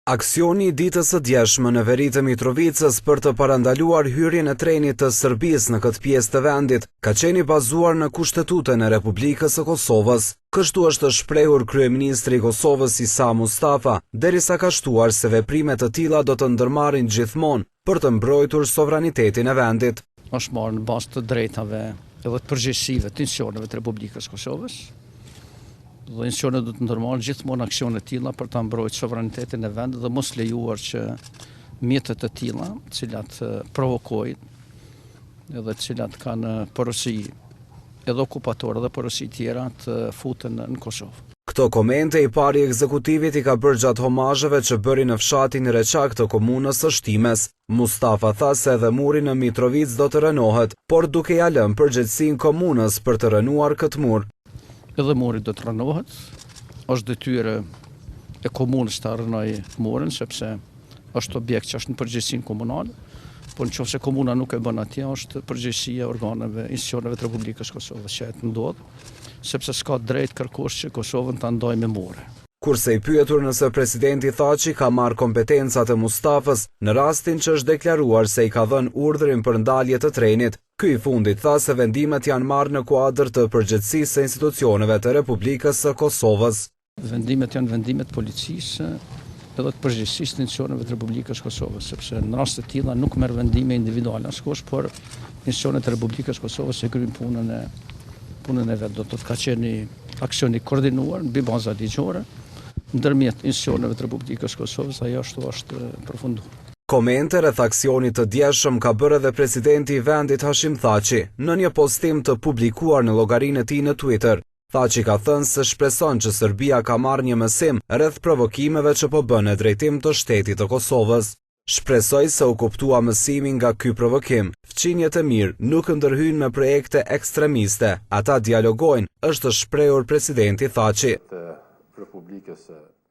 Aksioni i ditës së djeshme në veri të Mitrovicës për të parandaluar hyrjen e trenit të Serbisë në këtë pjesë të vendit ka qenë i bazuar në Kushtetutën e Republikës së Kosovës. Kështu është shprehur kryeministri i Kosovës Isa Mustafa, derisa ka shtuar se veprime të tilla do të ndërmarrin gjithmonë për të mbrojtur sovranitetin e vendit. Është marrë në bazë të drejtave edhe të përgjegjësive të institucioneve të Republikës së Kosovës. Dhe institucionet do të ndërmarrin gjithmonë aksione të tilla për ta mbrojtur sovranitetin e vendit dhe mos lejuar që mjetet të tilla, të cilat provokojnë edhe të cilat kanë porosi edhe okupatore dhe porosi tjera të futen në Kosovë. Këto komente i pari ekzekutivit i ka bërë gjatë homazheve që bëri në fshatin Reçak të komunës së Shtimes. Mustafa tha se edhe muri në Mitrovicë do të rënohet, por duke ja lënë përgjegjësinë komunës për të rënuar këtë mur. Edhe muri do të rënohet, është detyrë e komunës të rënojë murin, sepse është objekt që është në përgjegjësinë komunale, por nëse komuna nuk e bën atje, është përgjegjësia e organeve, institucioneve të Republikës së Kosovës që të ndodh, sepse s'ka drejt kërkosh që Kosovën ta ndojë me mure. Kurse i pyetur nëse presidenti Thaçi ka marrë kompetencat e Mustafës në rastin që është deklaruar se i ka dhënë urdhrin për ndalje të trenit, ky i fundit tha se vendimet janë marrë në kuadër të përgjegjësisë së institucioneve të Republikës së Kosovës. Vendimet janë vendimet policisë edhe të përgjegjësisë të institucioneve të Republikës së Kosovës, sepse në raste të tilla nuk merr vendime individuale askush, por institucionet e Republikës së Kosovës e kryejnë punën e vet. Do të ka qenë aksion i koordinuar mbi baza ligjore ndërmjet institucioneve të Republikës së Kosovës, ajo ashtu është përfunduar. Komente rreth aksionit të djeshëm ka bërë edhe presidenti i vendit Hashim Thaçi në një postim të publikuar në llogarinë e tij në Twitter. Thaçi ka thënë se shpreson që Serbia ka marrë një mësim rreth provokimeve që po bën në drejtim të shtetit të Kosovës. Shpresoj se u kuptua mësimi nga ky provokim. Fqinjet e mirë nuk ndërhyjnë me projekte ekstremiste, ata dialogojnë, është shprehur presidenti Thaçi. Republikës